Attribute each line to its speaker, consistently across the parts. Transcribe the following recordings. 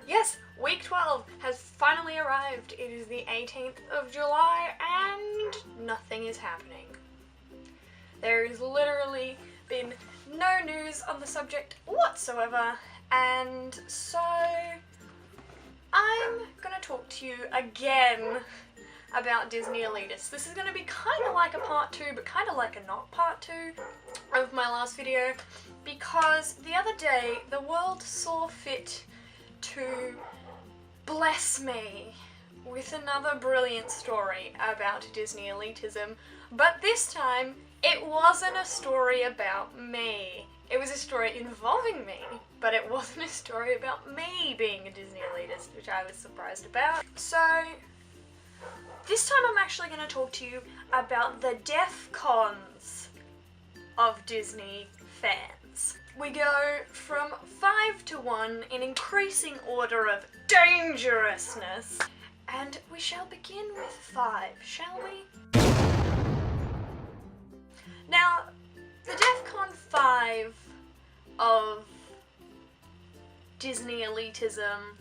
Speaker 1: Yes, week 12 has finally arrived. It is the 18th of July and nothing is happening. There has literally been no news on the subject whatsoever, and so I'm gonna talk to you again about Disney Elitists. This is gonna be kind of like a part 2, but kind of like a not part 2 of my last video, because the other day the world saw fit to bless me with another brilliant story about Disney elitism, but this time it wasn't a story about me. It was a story involving me, but it wasn't a story about me being a Disney elitist, which I was surprised about. So this time I'm actually going to talk to you about the DEF-CONs of Disney fans. We go from 5 to 1 in increasing order of dangerousness, and we shall begin with 5, shall we? Now, the DEF-CON 5 of Disney elitism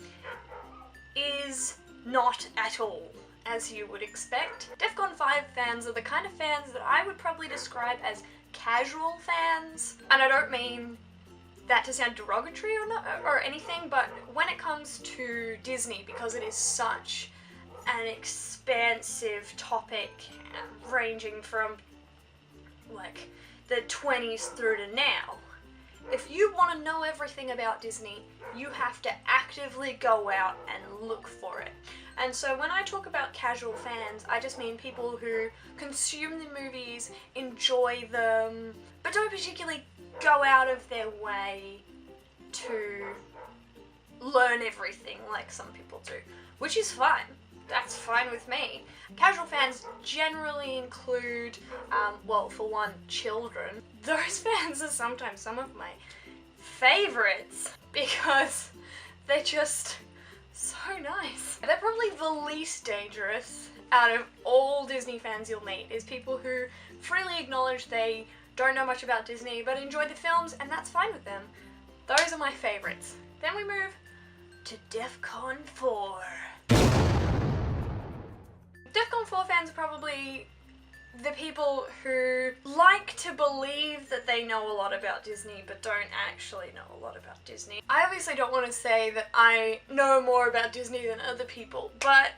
Speaker 1: is not at all as you would expect. DEF-CON 5 fans are the kind of fans that I would probably describe as casual fans, and I don't mean that to sound derogatory or anything, but when it comes to Disney, because it is such an expansive topic ranging from like the 20s through to now, if you want to know everything about Disney, you have to actively go out and look for it. And so when I talk about casual fans, I just mean people who consume the movies, enjoy them, but don't particularly go out of their way to learn everything like some people do, which is fine. That's fine with me. Casual fans generally include, well, for one, children. Those fans are sometimes some of my favorites because they're just so nice. They're probably the least dangerous out of all Disney fans you'll meet, is people who freely acknowledge they don't know much about Disney but enjoy the films, and that's fine with them. Those are my favorites. Then we move to DEF-CON 4. DEF-CON 4 fans are probably the people who like to believe that they know a lot about Disney but don't actually know a lot about Disney. I obviously don't want to say that I know more about Disney than other people, but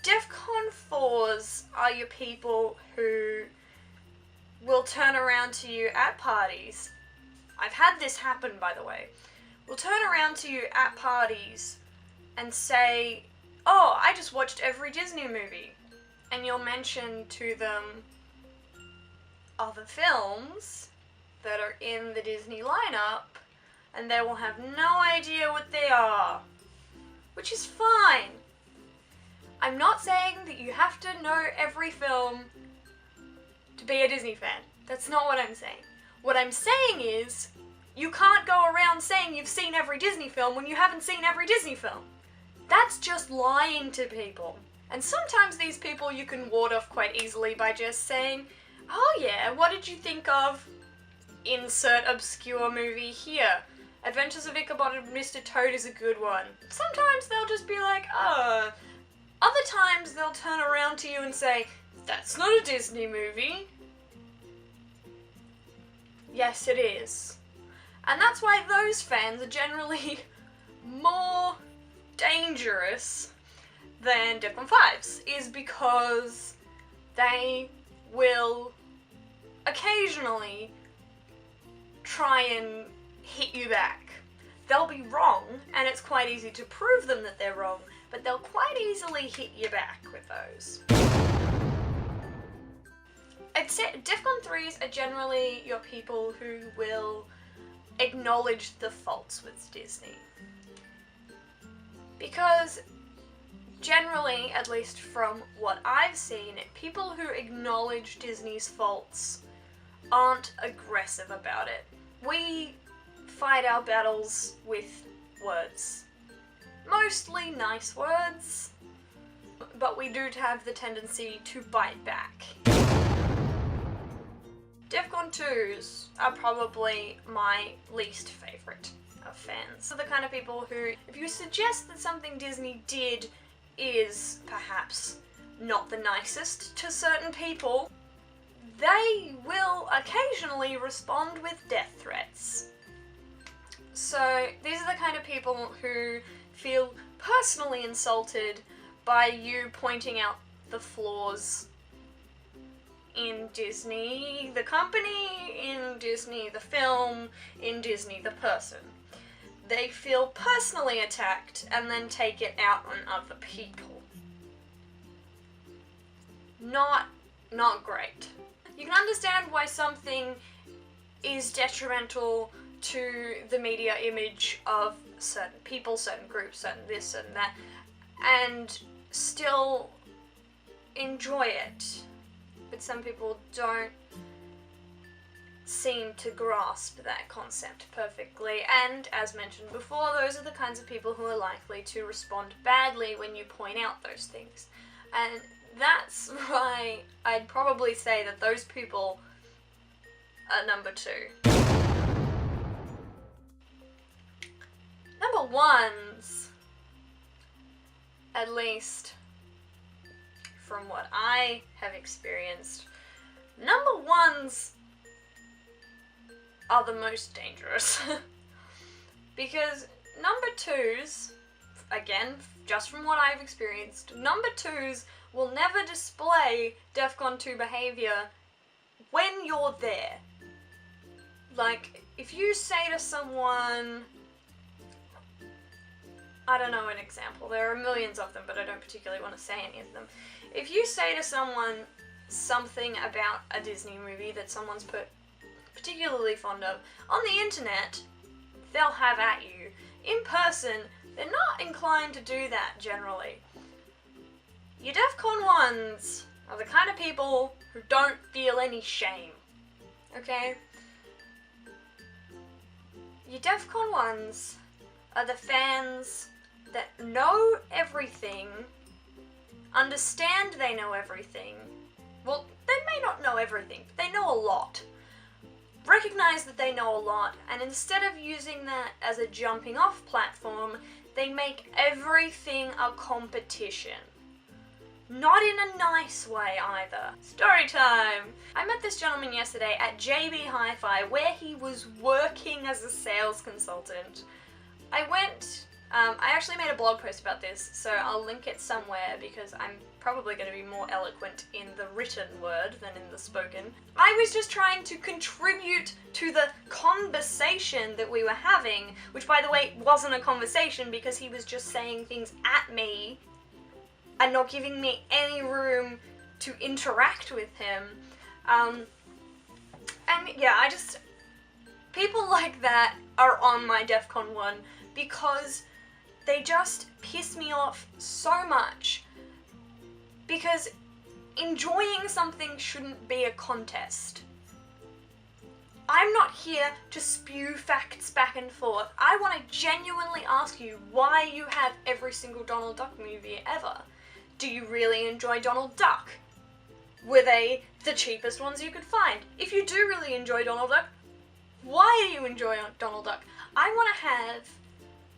Speaker 1: DEF-CON 4s are your people who will turn around to you at parties. I've had this happen, by the way. Will turn around to you at parties and say, "Oh, I just watched every Disney movie." And you'll mention to them other films that are in the Disney lineup, and they will have no idea what they are, which is fine. I'm not saying that you have to know every film to be a Disney fan. That's not what I'm saying. What I'm saying is, you can't go around saying you've seen every Disney film when you haven't seen every Disney film. That's just lying to people. And sometimes these people you can ward off quite easily by just saying, "Oh yeah, what did you think of insert obscure movie here? Adventures of Ichabod and Mr. Toad is a good one." Sometimes they'll just be like, "Oh." Other times they'll turn around to you and say, "That's not a Disney movie." Yes, it is. And that's why those fans are generally more dangerous than DEF-CON 5s, is because they will occasionally try and hit you back. They'll be wrong, and it's quite easy to prove them that they're wrong, but they'll quite easily hit you back with those. I'd say DEF-CON 3s are generally your people who will acknowledge the faults with Disney. Because generally, at least from what I've seen, people who acknowledge Disney's faults aren't aggressive about it. We fight our battles with words. Mostly nice words, but we do have the tendency to bite back. DEF-CON 2s are probably my least favourite. of fans. So the kind of people who, if you suggest that something Disney did is perhaps not the nicest to certain people, they will occasionally respond with death threats. So these are the kind of people who feel personally insulted by you pointing out the flaws in Disney, the company, in Disney, the film, in Disney, the person. They feel personally attacked and then take it out on other people. Not great. You can understand why something is detrimental to the media image of certain people, certain groups, certain this, certain that, and still enjoy it. But some people don't seem to grasp that concept perfectly, and as mentioned before, those are the kinds of people who are likely to respond badly when you point out those things. And that's why I'd probably say that those people are number 2. Number 1s, at least from what I have experienced, number 1s are the most dangerous. Because number 2s, again, just from what I've experienced, number 2s will never display DEFCON 2 behavior when you're there. Like, if you say to someone, I don't know an example, there are millions of them, but I don't particularly want to say any of them. If you say to someone something about a Disney movie that someone's particularly fond of, on the internet, they'll have at you. In person, they're not inclined to do that generally. Your DEFCON 1s are the kind of people who don't feel any shame, okay? Your DEFCON 1s are the fans that know everything, understand they know everything. Well, they may not know everything, but they know a lot. Recognize that they know a lot, and instead of using that as a jumping off platform, they make everything a competition. Not in a nice way either. Story time! I met this gentleman yesterday at JB Hi-Fi where he was working as a sales consultant. I actually made a blog post about this, so I'll link it somewhere because I'm probably going to be more eloquent in the written word than in the spoken. I was just trying to contribute to the conversation that we were having, which by the way wasn't a conversation because he was just saying things at me and not giving me any room to interact with him. And yeah, people like that are on my DEFCON 1 because they just piss me off so much. Because enjoying something shouldn't be a contest. I'm not here to spew facts back and forth. I want to genuinely ask you why you have every single Donald Duck movie ever. Do you really enjoy Donald Duck? Were they the cheapest ones you could find? If you do really enjoy Donald Duck, why do you enjoy Donald Duck? I want to have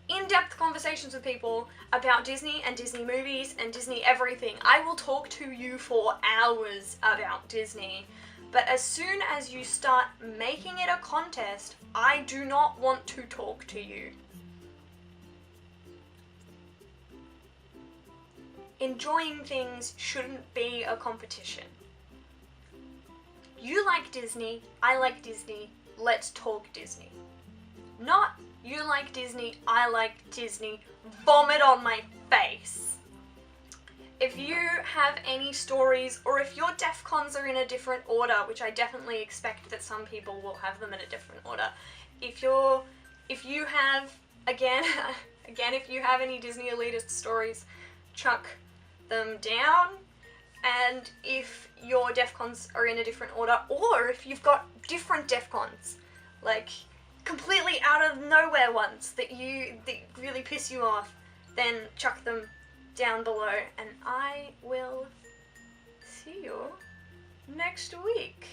Speaker 1: in-depth conversations with people about Disney and Disney movies and Disney everything. I will talk to you for hours about Disney. But as soon as you start making it a contest, I do not want to talk to you. Enjoying things shouldn't be a competition. You like Disney, I like Disney, let's talk Disney. Not, you like Disney, I like Disney, vomit on my face. If you have any stories, or if your DEFCONs are in a different order, which I definitely expect that some people will have them in a different order, if you have, again, if you have any Disney elitist stories, chuck them down. And if your DEFCONs are in a different order, or if you've got different DEFCONs, like completely out of nowhere ones that really piss you off, then chuck them down below and I will see you next week.